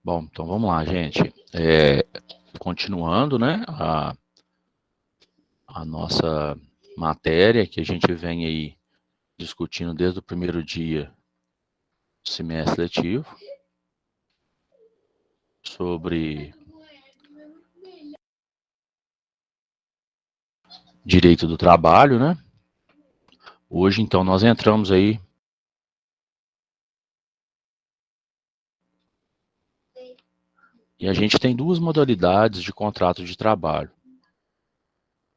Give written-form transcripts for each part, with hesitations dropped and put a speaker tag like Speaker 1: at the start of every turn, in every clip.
Speaker 1: Bom, então vamos lá, gente. Continuando, né, a nossa matéria que a gente vem aí discutindo desde o primeiro dia do semestre letivo, sobre direito do trabalho, né? Hoje, então, nós entramos aí e a gente tem duas modalidades de contrato de trabalho.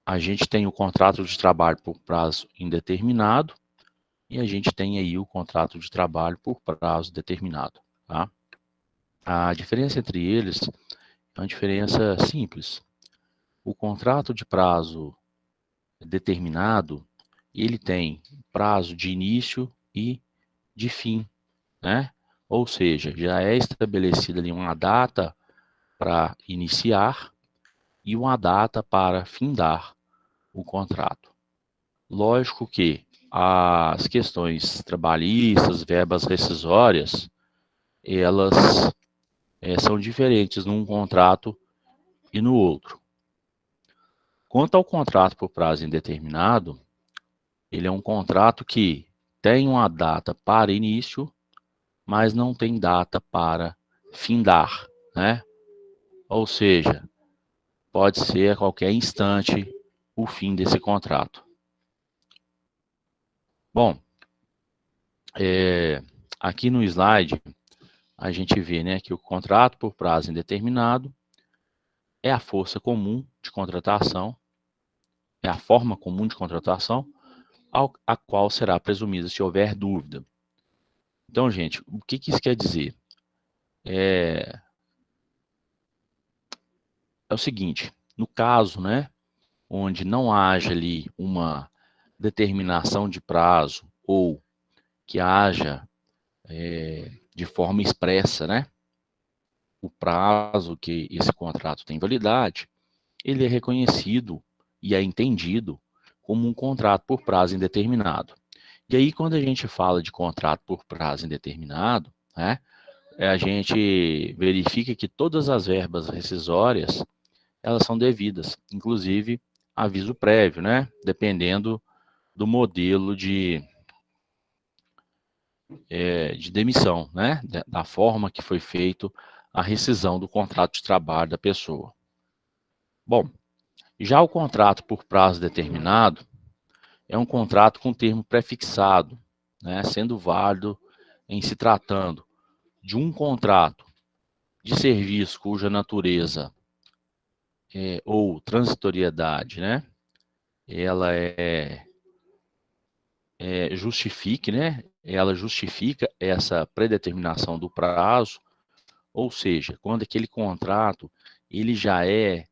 Speaker 1: A gente tem o contrato de trabalho por prazo indeterminado e a gente tem aí o contrato de trabalho por prazo determinado, tá? A diferença entre eles é uma diferença simples. O contrato de prazo determinado, ele tem prazo de início e de fim, né? Ou seja, já é estabelecida ali uma data para iniciar e uma data para findar o contrato. Lógico que as questões trabalhistas, verbas rescisórias, elas são diferentes num contrato e no outro. Quanto ao contrato por prazo indeterminado, ele é um contrato que tem uma data para início, mas não tem data para findar, né? Ou seja, pode ser a qualquer instante o fim desse contrato. Bom, aqui no slide a gente vê, né, que o contrato por prazo indeterminado é a força comum de contratação, é a forma comum de contratação a qual será presumida se houver dúvida. Então, gente, o que isso quer dizer? É o seguinte, no caso, né, onde não haja ali uma determinação de prazo ou que haja de forma expressa, né, o prazo que esse contrato tem validade, ele é reconhecido e é entendido como um contrato por prazo indeterminado. E aí, quando a gente fala de contrato por prazo indeterminado, né, a gente verifica que todas as verbas rescisórias, elas são devidas, inclusive aviso prévio, né, dependendo do modelo de demissão, né, da forma que foi feito a rescisão do contrato de trabalho da pessoa. Bom, já o contrato por prazo determinado é um contrato com termo prefixado, né, sendo válido em se tratando de um contrato de serviço cuja natureza ou transitoriedade, né, ela justifique, né, ela justifica essa predeterminação do prazo, ou seja, quando aquele contrato ele já é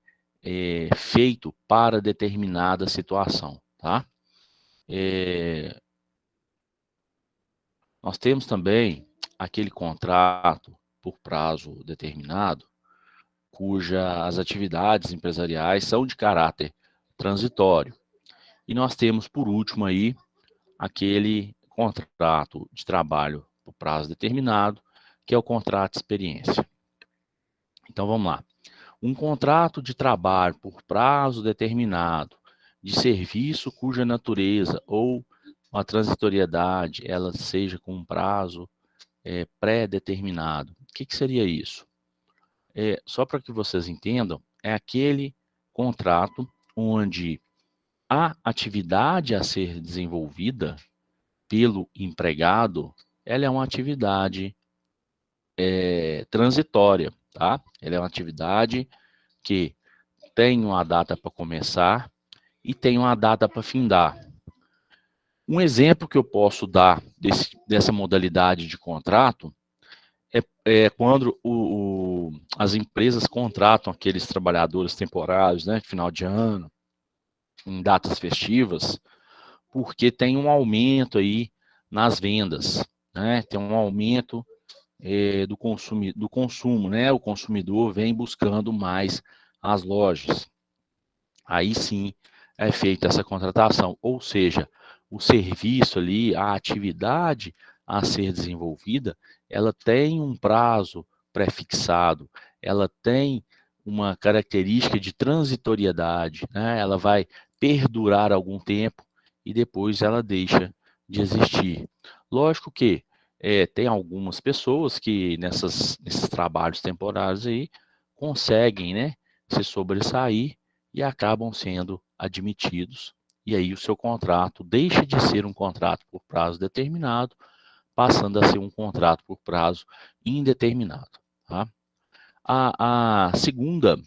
Speaker 1: feito para determinada situação, tá? Nós temos também aquele contrato por prazo determinado, cujas atividades empresariais são de caráter transitório. E nós temos, por último, aí, aquele contrato de trabalho por prazo determinado, que é o contrato de experiência. Então, vamos lá. Um contrato de trabalho por prazo determinado, de serviço cuja natureza ou uma transitoriedade, ela seja com um prazo pré-determinado. O que seria isso? Só para que vocês entendam, é aquele contrato onde a atividade a ser desenvolvida pelo empregado, ela é uma atividade transitória, tá? Ela é uma atividade que tem uma data para começar e tem uma data para findar. Um exemplo que eu posso dar dessa modalidade de contrato é quando as empresas contratam aqueles trabalhadores temporários, né, final de ano, em datas festivas, porque tem um aumento aí nas vendas, né, tem um aumento do consumo, né, o consumidor vem buscando mais as lojas. Aí sim é feita essa contratação, ou seja, o serviço ali, a atividade a ser desenvolvida, ela tem um prazo prefixado, ela tem uma característica de transitoriedade, né? Ela vai perdurar algum tempo e depois ela deixa de existir. Lógico que tem algumas pessoas que nesses trabalhos temporários aí conseguem, né, se sobressair e acabam sendo admitidos. E aí o seu contrato deixa de ser um contrato por prazo determinado, passando a ser um contrato por prazo indeterminado. Tá? A segunda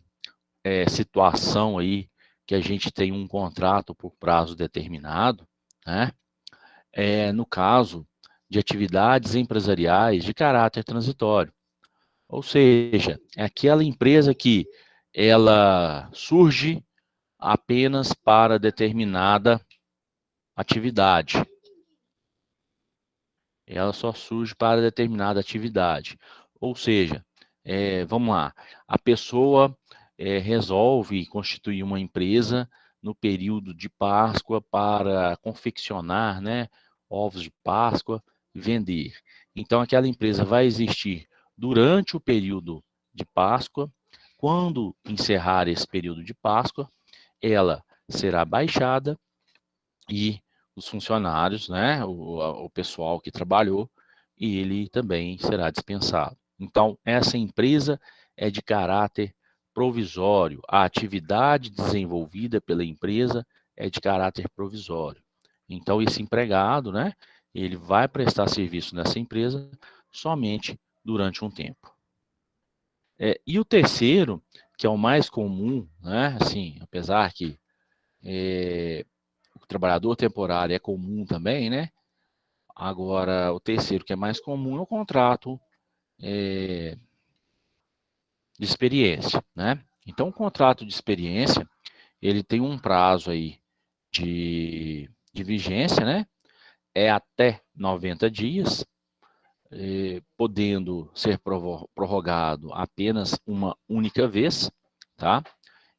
Speaker 1: situação aí que a gente tem um contrato por prazo determinado, né, no caso de atividades empresariais de caráter transitório. Ou seja, é aquela empresa que ela surge apenas para determinada atividade. Ela só surge para determinada atividade. Ou seja, vamos lá, a pessoa resolve constituir uma empresa no período de Páscoa para confeccionar, né, ovos de Páscoa e vender. Então, aquela empresa vai existir durante o período de Páscoa. Quando encerrar esse período de Páscoa, ela será baixada e os funcionários, né, o pessoal que trabalhou, e ele também será dispensado. Então, essa empresa é de caráter provisório. A atividade desenvolvida pela empresa é de caráter provisório. Então, esse empregado, né, ele vai prestar serviço nessa empresa somente durante um tempo. E o terceiro, que é o mais comum, né, assim, apesar que o trabalhador temporário é comum também, né? Agora, o terceiro, que é mais comum, é o contrato de experiência, né? Então, o contrato de experiência, ele tem um prazo aí de vigência, né? É até 90 dias, podendo ser prorrogado apenas uma única vez, tá?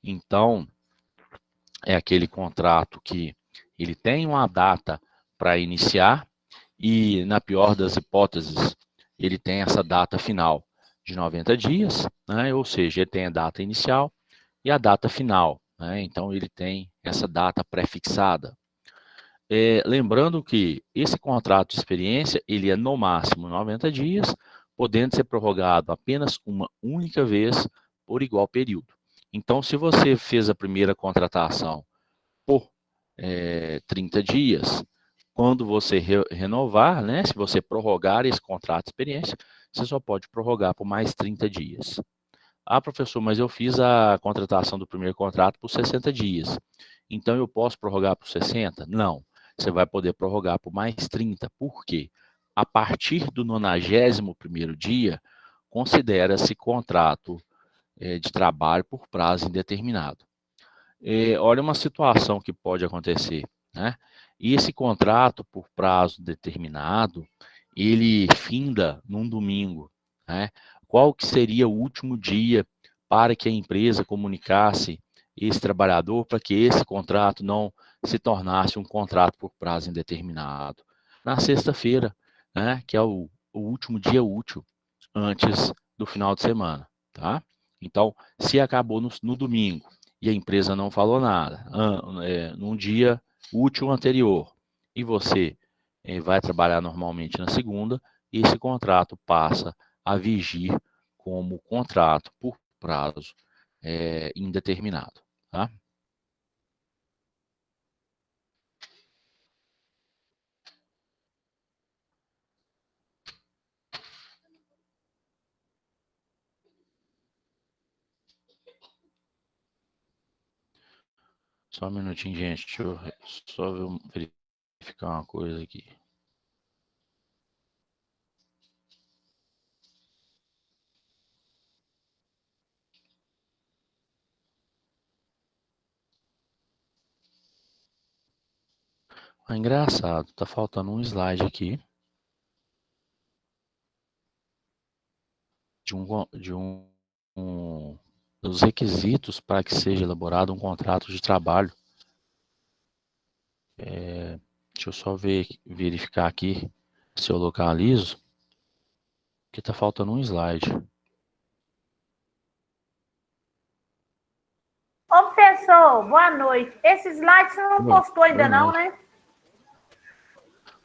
Speaker 1: Então, é aquele contrato que ele tem uma data para iniciar e, na pior das hipóteses, ele tem essa data final de 90 dias, né? Ou seja, ele tem a data inicial e a data final, né? Então, ele tem essa data pré-fixada. Lembrando que esse contrato de experiência, ele é no máximo 90 dias, podendo ser prorrogado apenas uma única vez por igual período. Então, se você fez a primeira contratação por 30 dias, quando você renovar, né, se você prorrogar esse contrato de experiência, você só pode prorrogar por mais 30 dias. Ah, professor, mas eu fiz a contratação do primeiro contrato por 60 dias. Então eu posso prorrogar por 60? Não. Você vai poder prorrogar por mais 30. Por quê? A partir do 91º dia, considera-se contrato de trabalho por prazo indeterminado. Olha uma situação que pode acontecer, né? E esse contrato por prazo determinado, ele finda num domingo, né? Qual que seria o último dia para que a empresa comunicasse esse trabalhador para que esse contrato não se tornasse um contrato por prazo indeterminado? Na sexta-feira, né? Que é o último dia útil antes do final de semana, tá? Então, se acabou no domingo e a empresa não falou nada, num dia útil anterior, e você vai trabalhar normalmente na segunda, esse contrato passa a vigir como contrato por prazo indeterminado. Tá? Só um minutinho, gente. Deixa eu só verificar uma coisa aqui. Engraçado, tá faltando um slide aqui de dos requisitos para que seja elaborado um contrato de trabalho. Deixa eu só verificar aqui se eu localizo, que está faltando um slide.
Speaker 2: Professor, boa noite. Esse slide você não postou ainda não, né?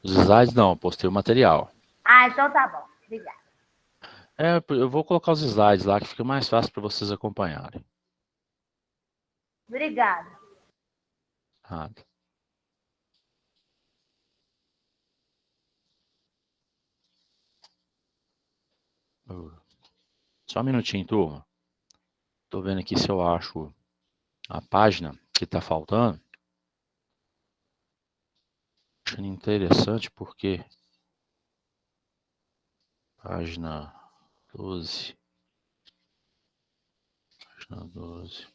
Speaker 1: Os slides não, postei o material.
Speaker 2: Ah, então tá bom. Obrigada.
Speaker 1: Eu vou colocar os slides lá, que fica mais fácil para vocês acompanharem.
Speaker 2: Obrigada.
Speaker 1: Nada. Só um minutinho, turma. Estou vendo aqui se eu acho a página que está faltando. Achando interessante porque página 12. Página 12.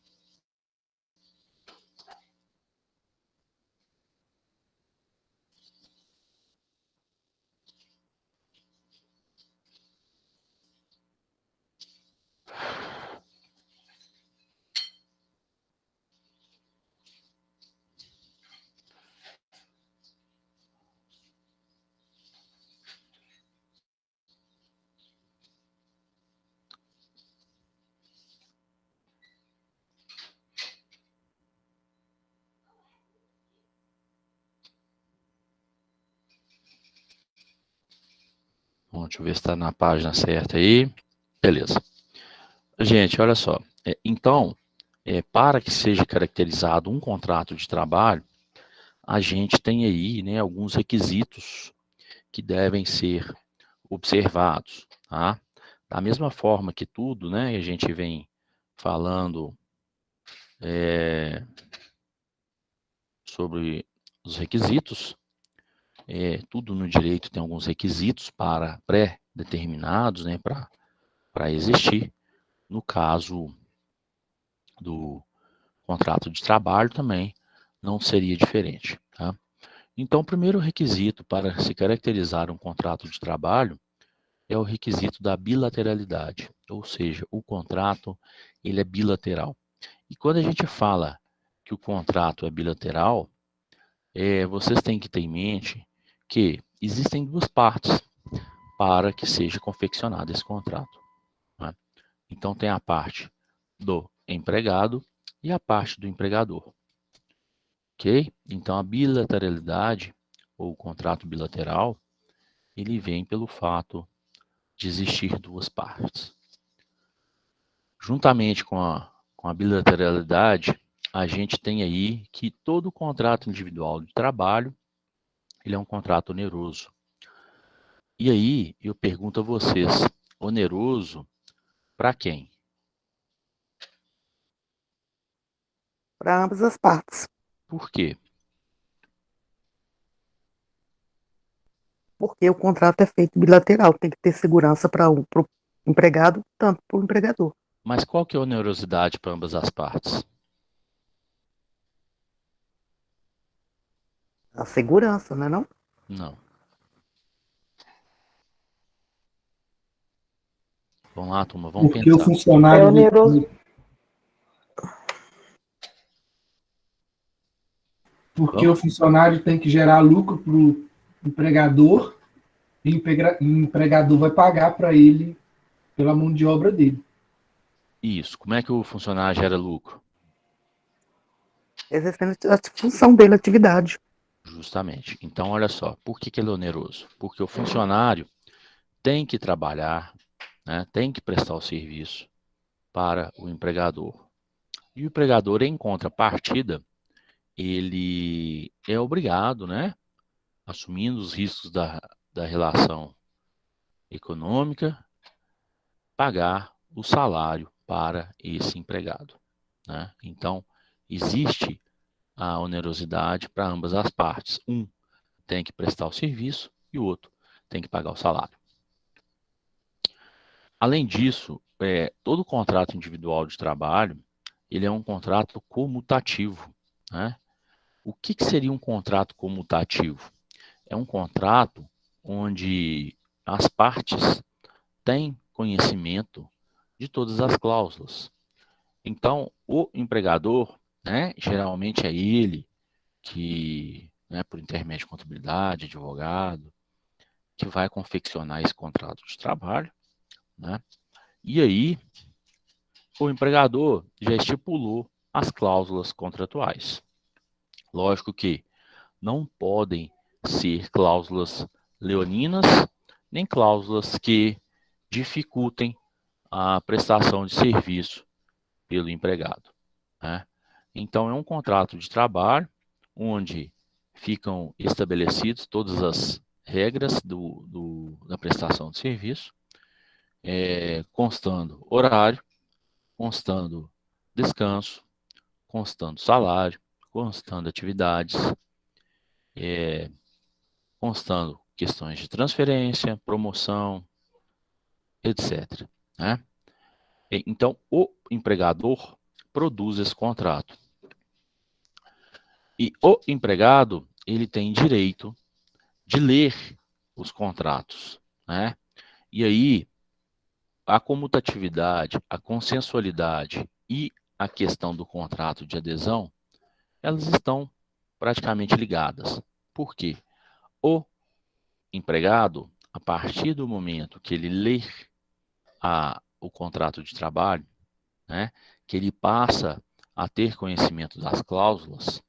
Speaker 1: Bom, deixa eu ver se está na página certa aí. Beleza. Gente, olha só. Então, para que seja caracterizado um contrato de trabalho, a gente tem aí, né, alguns requisitos que devem ser observados, tá? Da mesma forma que tudo, né, a gente vem falando sobre os requisitos, tudo no direito tem alguns requisitos para pré-determinados, né, para existir. No caso do contrato de trabalho também não seria diferente, tá? Então, o primeiro requisito para se caracterizar um contrato de trabalho é o requisito da bilateralidade, ou seja, o contrato ele é bilateral. E quando a gente fala que o contrato é bilateral, vocês têm que ter em mente que existem duas partes para que seja confeccionado esse contrato, né? Então tem a parte do empregado e a parte do empregador, ok? Então a bilateralidade ou o contrato bilateral ele vem pelo fato de existir duas partes. Juntamente com a bilateralidade, a gente tem aí que todo contrato individual de trabalho, ele é um contrato oneroso. E aí, eu pergunto a vocês, oneroso para quem?
Speaker 3: Para ambas as partes.
Speaker 1: Por quê?
Speaker 3: Porque o contrato é feito bilateral, tem que ter segurança para o empregado, tanto para o empregador.
Speaker 1: Mas qual que é a onerosidade para ambas as partes?
Speaker 3: A segurança, não é não?
Speaker 1: Não. Vamos lá, turma, vamos
Speaker 4: Porque o
Speaker 1: pensar.
Speaker 4: funcionário.
Speaker 3: É oneroso.
Speaker 4: Porque o funcionário tem que gerar lucro para o empregador e o empregador vai pagar para ele pela mão de obra dele.
Speaker 1: Isso. Como é que o funcionário gera lucro?
Speaker 3: Exercendo a função dele, a atividade.
Speaker 1: Justamente. Então, olha só, por que ele é oneroso? Porque o funcionário tem que trabalhar, né, tem que prestar o serviço para o empregador. E o empregador, em contrapartida, ele é obrigado, né, assumindo os riscos da relação econômica, pagar o salário para esse empregado, né? Então, existe a onerosidade para ambas as partes. Um tem que prestar o serviço e o outro tem que pagar o salário. Além disso, todo contrato individual de trabalho, ele é um contrato comutativo, né? O que seria um contrato comutativo? É um contrato onde as partes têm conhecimento de todas as cláusulas. Então, o empregador, né, geralmente é ele que, né, por intermédio de contabilidade, advogado, que vai confeccionar esse contrato de trabalho, né? E aí, o empregador já estipulou as cláusulas contratuais. Lógico que não podem ser cláusulas leoninas, nem cláusulas que dificultem a prestação de serviço pelo empregado, né? Então, é um contrato de trabalho onde ficam estabelecidas todas as regras da prestação de serviço, constando horário, constando descanso, constando salário, constando atividades, constando questões de transferência, promoção, etc., né? Então, o empregador produz esse contrato. E o empregado, ele tem direito de ler os contratos, né? E aí, a comutatividade, a consensualidade e a questão do contrato de adesão, elas estão praticamente ligadas. Por quê? O empregado, a partir do momento que ele lê o contrato de trabalho, né, que ele passa a ter conhecimento das cláusulas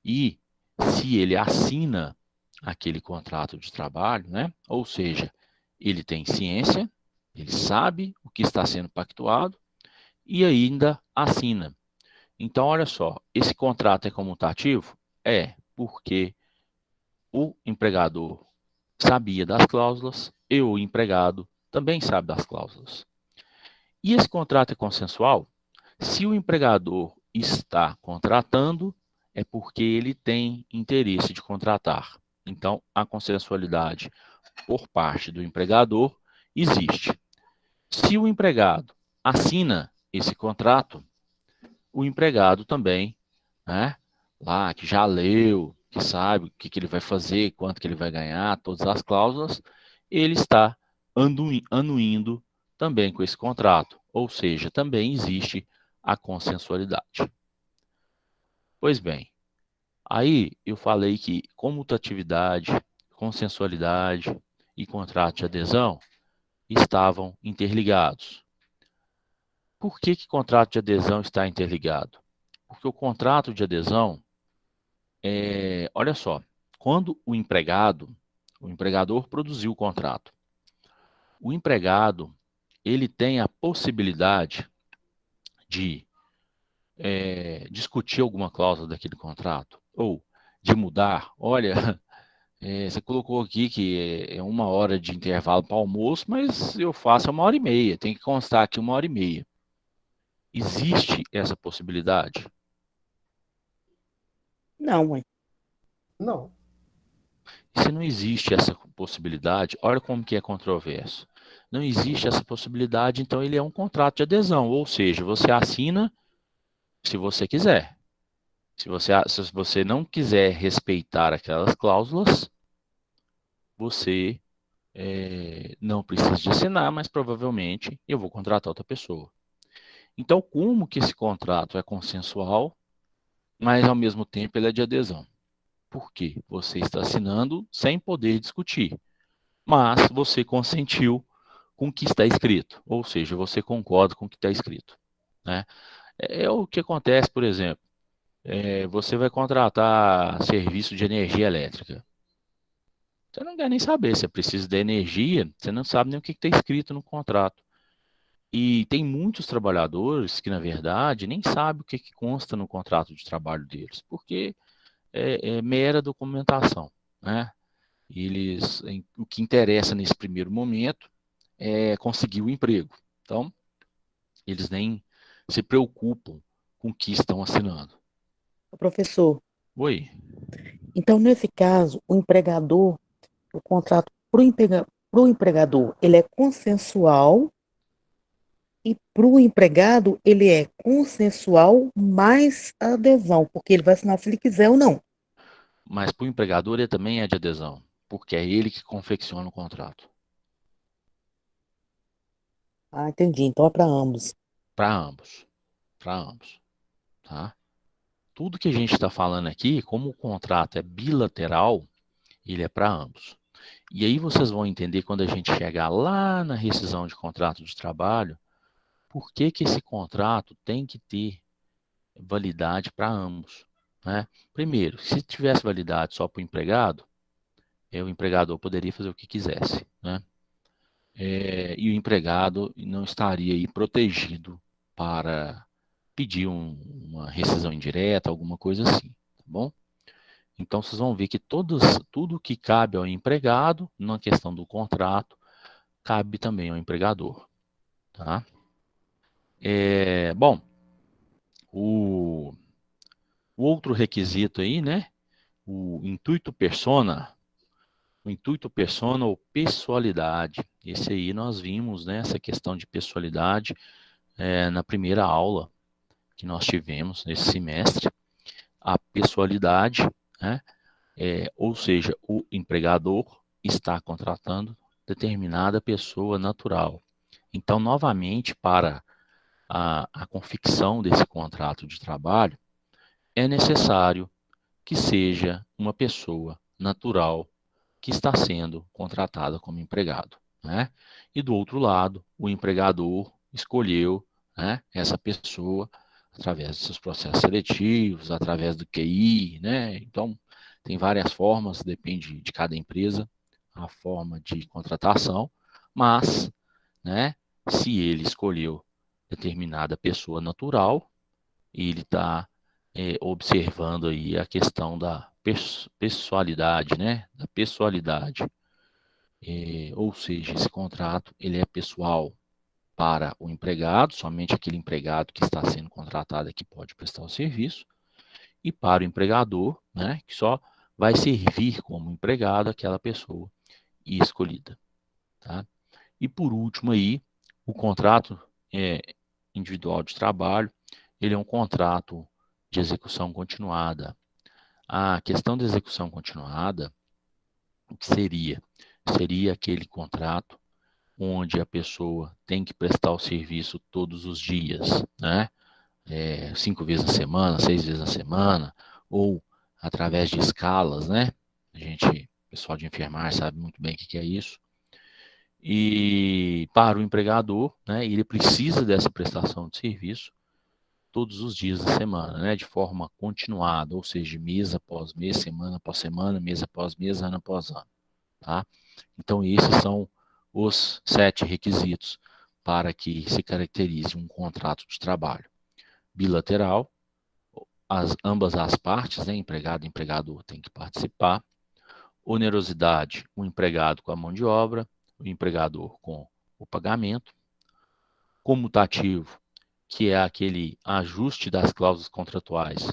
Speaker 1: e se ele assina aquele contrato de trabalho, né, ou seja, ele tem ciência, ele sabe o que está sendo pactuado e ainda assina. Então, olha só, esse contrato é comutativo? É, porque o empregador sabia das cláusulas e o empregado também sabe das cláusulas. E esse contrato é consensual? Se o empregador está contratando, é porque ele tem interesse de contratar. Então, a consensualidade por parte do empregador existe. Se o empregado assina esse contrato, o empregado também, né, lá que já leu, que sabe o que ele vai fazer, quanto que ele vai ganhar, todas as cláusulas, ele está anuindo também com esse contrato. Ou seja, também existe a consensualidade. Pois bem, aí eu falei que comutatividade, consensualidade e contrato de adesão estavam interligados. Por que que contrato de adesão está interligado? Porque o contrato de adesão, olha só, quando o empregador produziu o contrato, o empregado, ele tem a possibilidade de discutir alguma cláusula daquele contrato, ou de mudar. Olha, você colocou aqui que é 1 hora de intervalo para almoço, mas eu faço 1 hora e meia, tem que constar aqui 1 hora e meia. Existe essa possibilidade?
Speaker 3: Não, mãe.
Speaker 5: Não.
Speaker 1: Se não existe essa possibilidade, olha como que é controverso. Não existe essa possibilidade, então ele é um contrato de adesão, ou seja, você assina se você quiser. Se você não quiser respeitar aquelas cláusulas, você não precisa de assinar, mas provavelmente eu vou contratar outra pessoa. Então, como que esse contrato é consensual, mas ao mesmo tempo ele é de adesão? Por quê? Você está assinando sem poder discutir, mas você consentiu com o que está escrito, ou seja, você concorda com o que está escrito, né? É o que acontece, por exemplo, você vai contratar serviço de energia elétrica. Você não quer nem saber, você precisa da energia, você não sabe nem o que está escrito no contrato. E tem muitos trabalhadores que, na verdade, nem sabem o que consta no contrato de trabalho deles, porque é mera documentação, né? O que interessa nesse primeiro momento é conseguir o emprego. Então, eles nem se preocupam com o que estão assinando.
Speaker 3: Professor,
Speaker 1: Oi.
Speaker 3: então nesse caso, o contrato para o empregador, ele é consensual e para o empregado, ele é consensual mais adesão, porque ele vai assinar se ele quiser ou não.
Speaker 1: Mas para o empregador ele também é de adesão, porque é ele que confecciona o contrato.
Speaker 3: Ah, entendi. Então é para ambos.
Speaker 1: Para ambos. Para ambos. Tá? Tudo que a gente está falando aqui, como o contrato é bilateral, ele é para ambos. E aí vocês vão entender quando a gente chegar lá na rescisão de contrato de trabalho, por que que esse contrato tem que ter validade para ambos, né? Primeiro, se tivesse validade só para o empregado, o empregador poderia fazer o que quisesse, né? E o empregado não estaria aí protegido para pedir uma rescisão indireta, alguma coisa assim, tá bom? Então, vocês vão ver que tudo que cabe ao empregado, na questão do contrato, cabe também ao empregador, tá? Bom, o outro requisito aí, né? O intuito persona ou pessoalidade. Esse aí nós vimos, né? Essa questão de pessoalidade na primeira aula que nós tivemos nesse semestre. A pessoalidade, né? Ou seja, o empregador está contratando determinada pessoa natural. Então, novamente, para a confecção desse contrato de trabalho, é necessário que seja uma pessoa natural que está sendo contratada como empregado, né? E do outro lado, o empregador escolheu, né, essa pessoa através dos seus processos seletivos, através do QI, né? Então, tem várias formas, depende de cada empresa, a forma de contratação, mas, né, se ele escolheu determinada pessoa natural, ele está observando aí a questão da pessoalidade, né? Da pessoalidade. Ou seja, esse contrato ele é pessoal para o empregado, somente aquele empregado que está sendo contratado é que pode prestar o serviço, e para o empregador, né, que só vai servir como empregado aquela pessoa escolhida, tá? E por último aí, o contrato individual de trabalho, ele é um contrato de execução continuada. A questão da execução continuada, o que seria? Seria aquele contrato onde a pessoa tem que prestar o serviço todos os dias, né? 5 vezes na semana, 6 vezes na semana, ou através de escalas, né? O pessoal de enfermagem sabe muito bem o que é isso. E para o empregador, né, ele precisa dessa prestação de serviço todos os dias da semana, né, de forma continuada, ou seja, mês após mês, semana após semana, mês após mês, ano após ano, tá? Então, esses são os 7 requisitos para que se caracterize um contrato de trabalho bilateral. Ambas as partes, né, empregado e empregador, têm que participar. Onerosidade, o empregado com a mão de obra, o empregador com o pagamento. Comutativo, que é aquele ajuste das cláusulas contratuais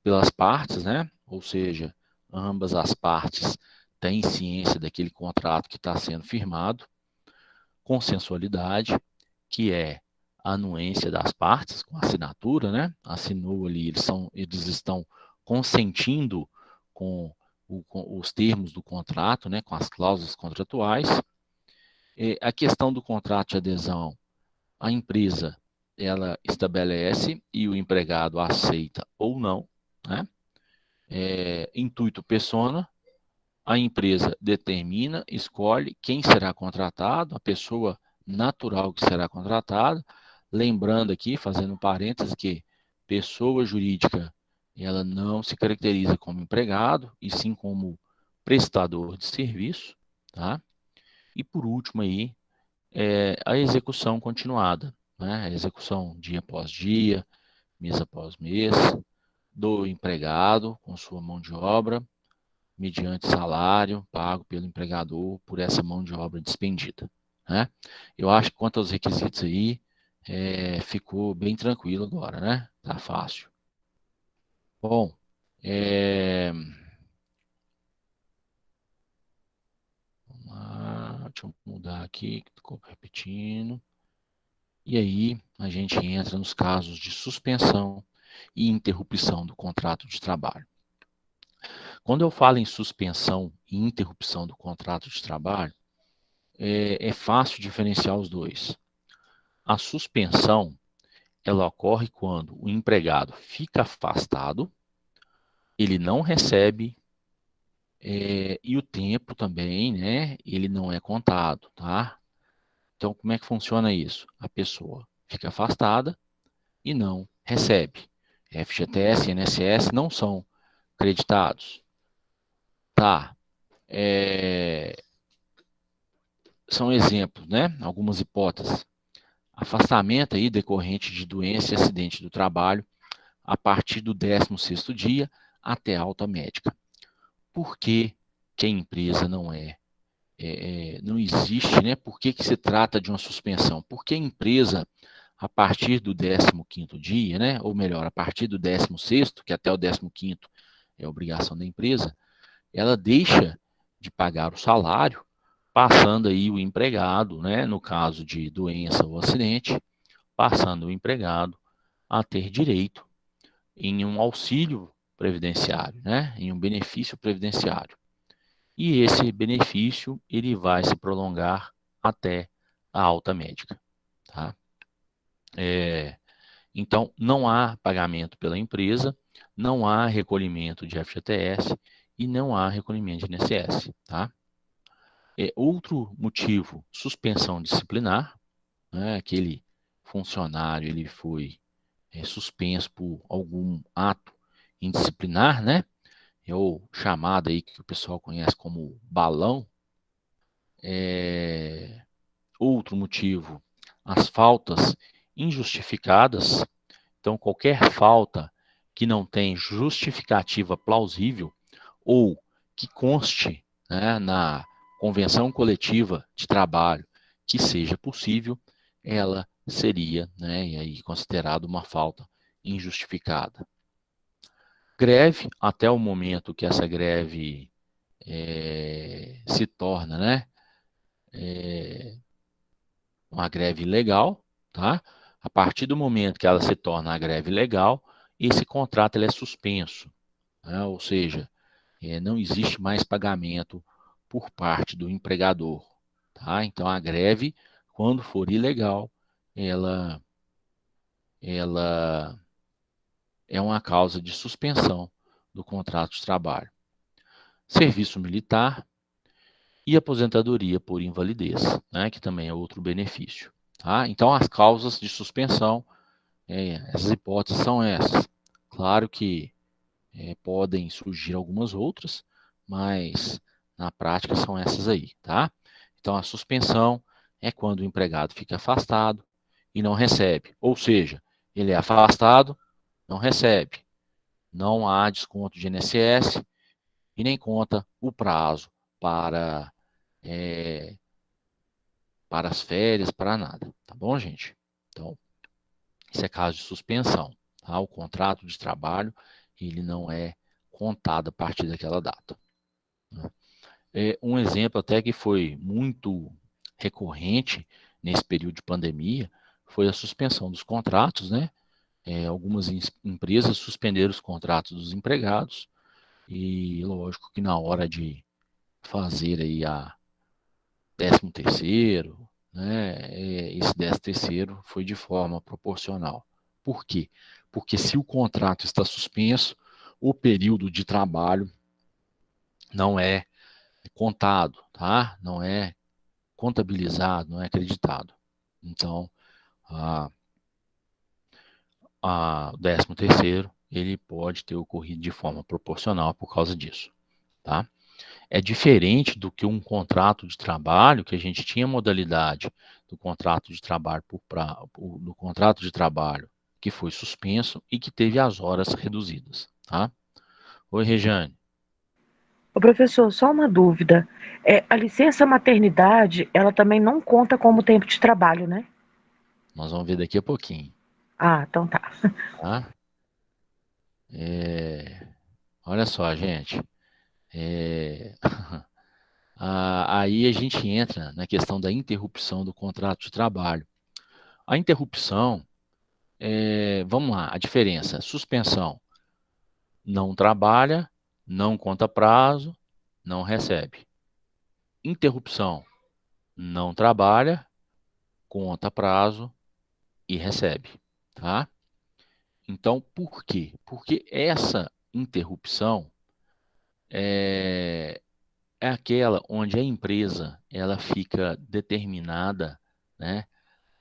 Speaker 1: pelas partes, né? Ou seja, ambas as partes têm ciência daquele contrato que está sendo firmado. Consensualidade, que é a anuência das partes com a assinatura, né? Assinou ali, eles estão consentindo com os termos do contrato, né? Com as cláusulas contratuais. A questão do contrato de adesão, a empresa ela estabelece e o empregado aceita ou não, né? Intuito persona, a empresa determina, escolhe quem será contratado, a pessoa natural que será contratada, lembrando aqui, fazendo um parênteses, que pessoa jurídica ela não se caracteriza como empregado, e sim como prestador de serviço, tá? E por último aí, a execução continuada, né? A execução dia após dia, mês após mês, do empregado com sua mão de obra, mediante salário pago pelo empregador por essa mão de obra despendida, né? Eu acho que quanto aos requisitos aí, ficou bem tranquilo agora, né? Tá fácil. Bom, vamos lá, deixa eu mudar aqui, que ficou repetindo. E aí, a gente entra nos casos de suspensão e interrupção do contrato de trabalho. Quando eu falo em suspensão e interrupção do contrato de trabalho, é fácil diferenciar os dois. A suspensão, ela ocorre quando o empregado fica afastado, ele não recebe, e o tempo também, né, ele não é contado, tá? Então, como é que funciona isso? A pessoa fica afastada e não recebe. FGTS e INSS não são creditados. Tá. São exemplos, né? Algumas hipóteses. Afastamento aí decorrente de doença e acidente do trabalho a partir do 16º dia até alta médica. Por que que a empresa não não existe, né? Por que que se trata de uma suspensão? Porque a empresa, a partir do 15º dia, né? Ou melhor, a partir do 16º, que até o 15º é obrigação da empresa, ela deixa de pagar o salário, passando aí o empregado, né? No caso de doença ou acidente, passando o empregado a ter direito em um auxílio previdenciário, né? Em um benefício previdenciário. E esse benefício ele vai se prolongar até a alta médica, tá? Então, não há pagamento pela empresa, não há recolhimento de FGTS e não há recolhimento de INSS, tá? Outro motivo, suspensão disciplinar, né? Aquele funcionário ele foi suspenso por algum ato indisciplinar, né? Ou chamado aí que o pessoal conhece como balão. Outro motivo, as faltas injustificadas. Então, qualquer falta que não tem justificativa plausível ou que conste, né, na convenção coletiva de trabalho que seja possível, ela seria, né, e aí considerada uma falta injustificada. Greve, até o momento que essa greve se torna, né, uma greve legal, tá? A partir do momento que ela se torna a greve legal, esse contrato ele é suspenso, né? Ou seja, não existe mais pagamento por parte do empregador, tá? Então a greve, quando for ilegal, ela é uma causa de suspensão do contrato de trabalho. Serviço militar e aposentadoria por invalidez, né? Que também é outro benefício, tá? Então as causas de suspensão, essas hipóteses são essas. Claro que podem surgir algumas outras, mas na prática são essas aí, tá? Então a suspensão é quando o empregado fica afastado e não recebe. Ou seja, ele é afastado, não recebe. Não há desconto de INSS e nem conta o prazo para, para as férias, para nada. Tá bom, gente? Então, isso é caso de suspensão. Tá? O contrato de trabalho, ele não é contado a partir daquela data. Né? Um exemplo até que foi muito recorrente nesse período de pandemia foi a suspensão dos contratos, né? Algumas empresas suspenderam os contratos dos empregados e lógico que na hora de fazer aí a 13º, né? Esse 13º foi de forma proporcional. Por quê? Porque se o contrato está suspenso, o período de trabalho não é contado, tá? Não é contabilizado, não é acreditado. Então, o 13º, ele pode ter ocorrido de forma proporcional por causa disso, tá? É diferente do que um contrato de trabalho, que a gente tinha modalidade do contrato de trabalho do contrato de trabalho que foi suspenso e que teve as horas reduzidas, tá? Oi, Rejane.
Speaker 3: Ô, professor, só uma dúvida. A licença maternidade, ela também não conta como tempo de trabalho, né?
Speaker 1: Nós vamos ver daqui a pouquinho.
Speaker 3: Ah, então tá.
Speaker 1: Tá? Olha só, gente. Aí a gente entra na questão da interrupção do contrato de trabalho. A interrupção, vamos lá, a diferença. Suspensão, não trabalha, não conta prazo, não recebe. Interrupção, não trabalha, conta prazo e recebe, tá? Então, por quê? Porque essa interrupção é aquela onde a empresa ela fica determinada, né,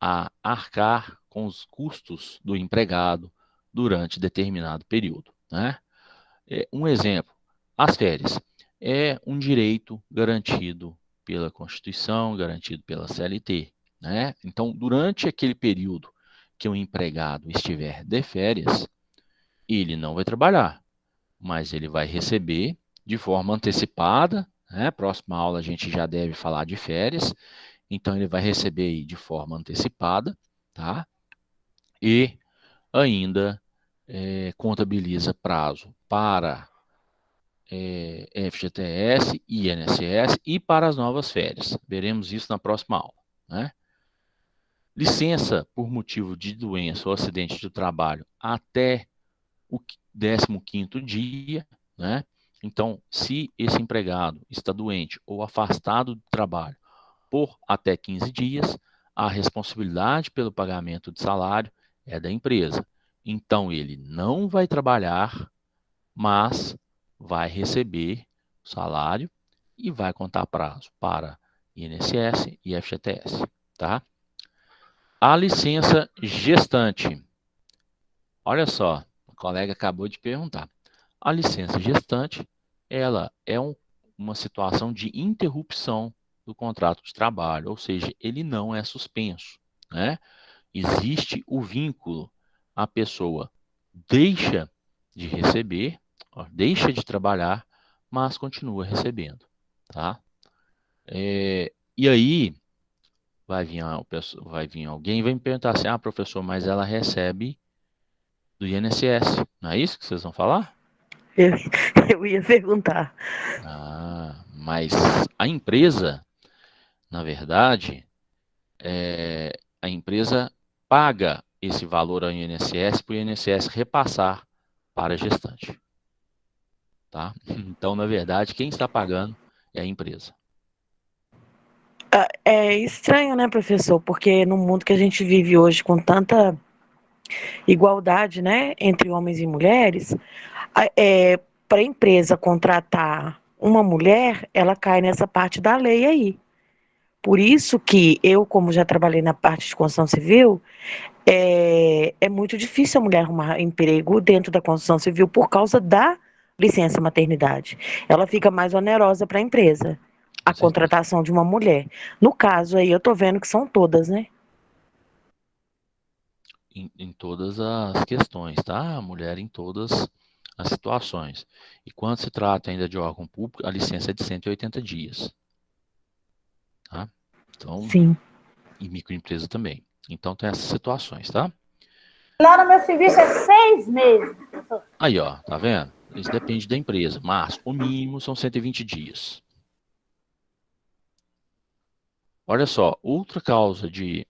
Speaker 1: a arcar com os custos do empregado, durante determinado período, né? Um exemplo, as férias é um direito garantido pela Constituição, garantido pela CLT, né? Então, durante aquele período que o empregado estiver de férias, ele não vai trabalhar, mas ele vai receber de forma antecipada, né? Próxima aula a gente já deve falar de férias, então ele vai receber aí de forma antecipada, tá? E ainda contabiliza prazo para FGTS, INSS e para as novas férias. Veremos isso na próxima aula, né? Licença por motivo de doença ou acidente de trabalho até o 15º dia, né? Então, se esse empregado está doente ou afastado do trabalho por até 15 dias, a responsabilidade pelo pagamento de salário é da empresa. Então, ele não vai trabalhar, mas vai receber o salário e vai contar prazo para INSS e FGTS, tá? A licença gestante. Olha só, o colega acabou de perguntar. A licença gestante, ela é uma situação de interrupção do contrato de trabalho, ou seja, ele não é suspenso, né? Existe o vínculo, a pessoa deixa de receber, deixa de trabalhar, mas continua recebendo, tá? E aí vai vir alguém e vai me perguntar assim, professor, mas ela recebe do INSS, não é isso que vocês vão falar?
Speaker 3: Eu ia perguntar.
Speaker 1: Mas a empresa, na verdade, a empresa paga esse valor ao INSS para o INSS repassar para a gestante. Tá? Então, na verdade, quem está pagando é a empresa.
Speaker 3: É estranho, né, professor? Porque no mundo que a gente vive hoje com tanta igualdade, né, entre homens e mulheres, para a empresa contratar uma mulher, ela cai nessa parte da lei aí. Por isso que eu, como já trabalhei na parte de construção civil, é muito difícil a mulher arrumar emprego dentro da construção civil por causa da licença maternidade. Ela fica mais onerosa para a empresa, a contratação de uma mulher. No caso aí, eu estou vendo que são todas, né?
Speaker 1: Em todas as questões, tá? A mulher em todas as situações. E quando se trata ainda de órgão público, a licença é de 180 dias. Tá? Então,
Speaker 3: sim.
Speaker 1: E microempresa também. Então, tem essas situações, tá?
Speaker 2: Lá no meu serviço é 6 meses.
Speaker 1: Aí, ó, tá vendo? Isso depende da empresa, mas o mínimo são 120 dias. Olha só, outra causa de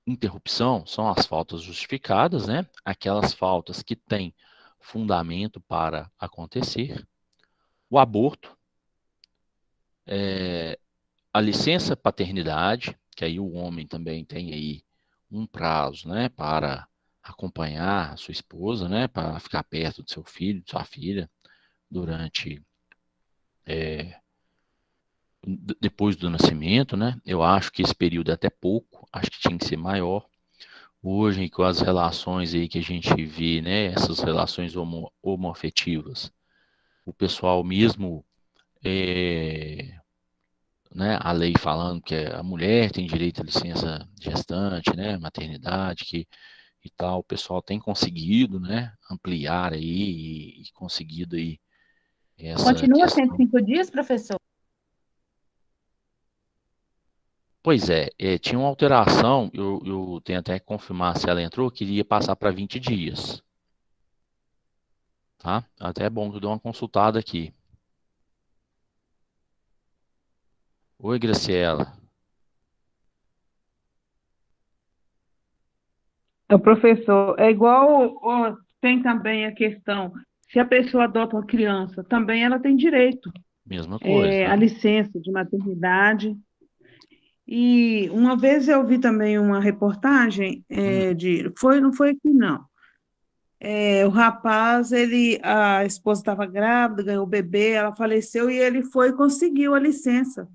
Speaker 1: interrupção são as faltas justificadas, né? Aquelas faltas que têm fundamento para acontecer. O aborto, a licença paternidade, que aí o homem também tem aí um prazo, né, para acompanhar a sua esposa, né, para ficar perto do seu filho, de sua filha, durante depois do nascimento, né? Eu acho que esse período é até pouco, acho que tinha que ser maior. Hoje, com as relações aí que a gente vê, né, essas relações homoafetivas, o pessoal mesmo, né, a lei falando que a mulher tem direito à licença gestante, né, maternidade, e tal, o pessoal tem conseguido, né, ampliar aí e conseguido aí essa
Speaker 5: Continua
Speaker 1: questão.
Speaker 5: 105 dias, professor?
Speaker 1: Pois é, tinha uma alteração, eu tenho até que confirmar se ela entrou, que iria passar para 20 dias. Tá? Até é bom que eu dou uma consultada aqui. Oi, Graciela.
Speaker 5: O professor, é igual, tem também a questão, se a pessoa adota uma criança, também ela tem direito
Speaker 1: Mesma coisa.
Speaker 5: à licença de maternidade. E uma vez eu vi também uma reportagem não foi aqui não. O rapaz, a esposa estava grávida, ganhou o bebê, ela faleceu e ele foi e conseguiu a licença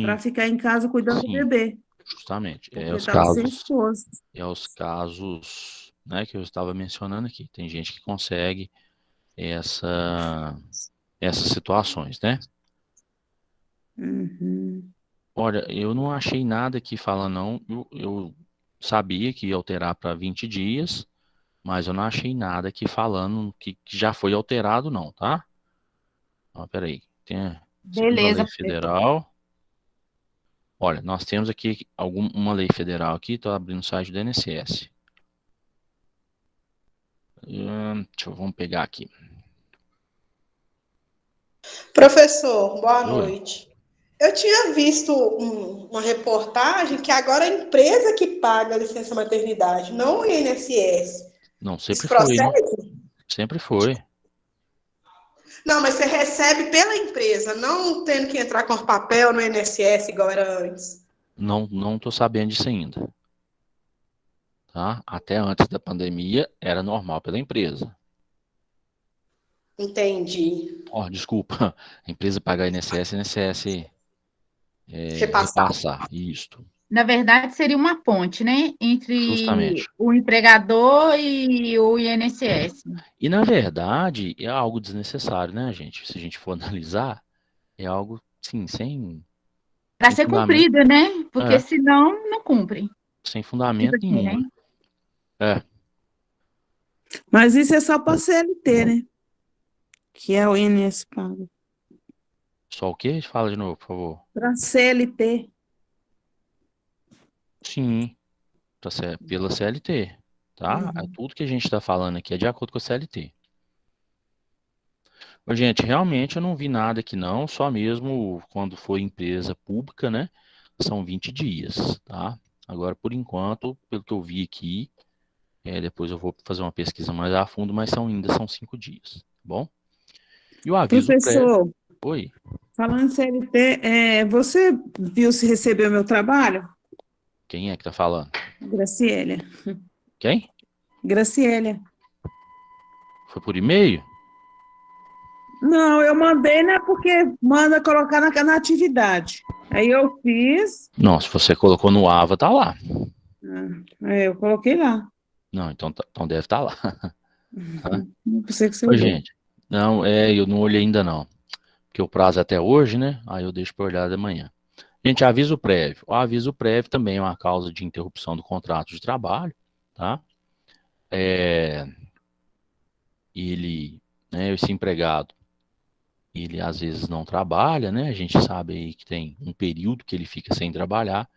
Speaker 5: para
Speaker 1: Sim,
Speaker 5: ficar em casa cuidando do
Speaker 1: sim,
Speaker 5: bebê,
Speaker 1: justamente.
Speaker 5: porque estava sem esposa.
Speaker 1: Os casos né, que eu estava mencionando aqui. Tem gente que consegue essas situações, né?
Speaker 5: Uhum.
Speaker 1: Olha, eu não achei nada aqui falando, não. Eu sabia que ia alterar para 20 dias, mas eu não achei nada aqui falando que já foi alterado, não, tá? Ó, peraí. Segundo a lei
Speaker 2: Beleza, professor.
Speaker 1: federal. Olha, nós temos aqui uma lei federal aqui, estou abrindo o site do INSS. Vamos pegar aqui.
Speaker 6: Professor, boa
Speaker 1: Oi.
Speaker 6: noite. Eu tinha visto uma reportagem que agora é a empresa que paga a licença maternidade, não o INSS.
Speaker 1: Não,
Speaker 6: Isso
Speaker 1: sempre foi, né?
Speaker 6: procede?
Speaker 1: Sempre foi.
Speaker 6: Não, mas você recebe pela empresa, não tendo que entrar com papel no INSS igual era antes.
Speaker 1: Não estou sabendo disso ainda, tá? Até antes da pandemia era normal pela empresa.
Speaker 6: Entendi.
Speaker 1: Ó, desculpa, a empresa pagar INSS
Speaker 6: Repassar.
Speaker 1: repassar, isto,
Speaker 2: Na verdade, seria uma ponte, né? Entre
Speaker 1: justamente.
Speaker 2: o empregador e o INSS.
Speaker 1: E na verdade é algo desnecessário, né, gente? Se a gente for analisar, é algo, sim,
Speaker 2: Para
Speaker 1: sem
Speaker 2: ser
Speaker 1: fundamento,
Speaker 2: cumprido, né? Porque
Speaker 1: é,
Speaker 2: senão, não cumpre.
Speaker 1: sem
Speaker 2: Tipo
Speaker 1: fundamento
Speaker 2: assim,
Speaker 1: nenhum,
Speaker 2: né?
Speaker 1: né? É,
Speaker 5: Mas isso é só para CLT, né? Que é o INSS pago.
Speaker 1: só o quê? Fala de novo, por favor.
Speaker 5: Para CLT.
Speaker 1: Sim, pela CLT, tá?
Speaker 5: Uhum.
Speaker 1: Tudo que a gente está falando aqui é de acordo com a CLT. Mas, gente, realmente eu não vi nada aqui não, só mesmo quando for empresa pública, né? São 20 dias, tá? Agora, por enquanto, pelo que eu vi aqui, depois eu vou fazer uma pesquisa mais a fundo, mas ainda são 5 dias, tá bom? E o aviso prévio.
Speaker 5: Professor,
Speaker 1: Oi,
Speaker 5: falando em CLT, você viu se recebeu meu trabalho?
Speaker 1: quem é que tá falando?
Speaker 5: Gracielia.
Speaker 1: Quem?
Speaker 5: Gracielia.
Speaker 1: Foi por e-mail?
Speaker 5: Não, eu mandei, né? Porque manda colocar na atividade. Aí eu fiz,
Speaker 1: Não, se você colocou no AVA, tá lá.
Speaker 5: eu coloquei lá.
Speaker 1: Não, então deve estar lá, tá?
Speaker 5: Não sei que você
Speaker 1: Ô,
Speaker 5: olhou.
Speaker 1: gente, não, eu não olhei ainda não, porque o prazo é até hoje, né? Aí eu deixo para olhar de manhã. Gente, aviso prévio. O aviso prévio também é uma causa de interrupção do contrato de trabalho, tá? É, esse empregado, ele às vezes não trabalha, né? A gente sabe aí que tem um período que ele fica sem trabalhar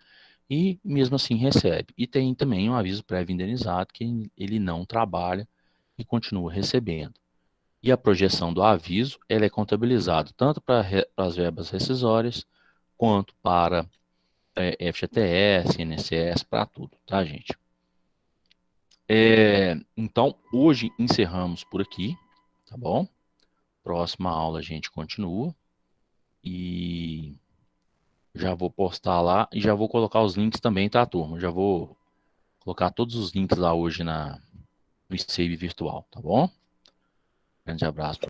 Speaker 1: e mesmo assim recebe. E tem também um aviso prévio indenizado que ele não trabalha e continua recebendo. E a projeção do aviso, ela é contabilizada tanto para as verbas rescisórias quanto para FGTS, INSS, para tudo, tá, gente? Então, hoje encerramos por aqui, tá bom? Próxima aula a gente continua e já vou postar lá e já vou colocar os links também, tá, turma? Já vou colocar todos os links lá hoje no Save virtual, tá bom? Grande abraço.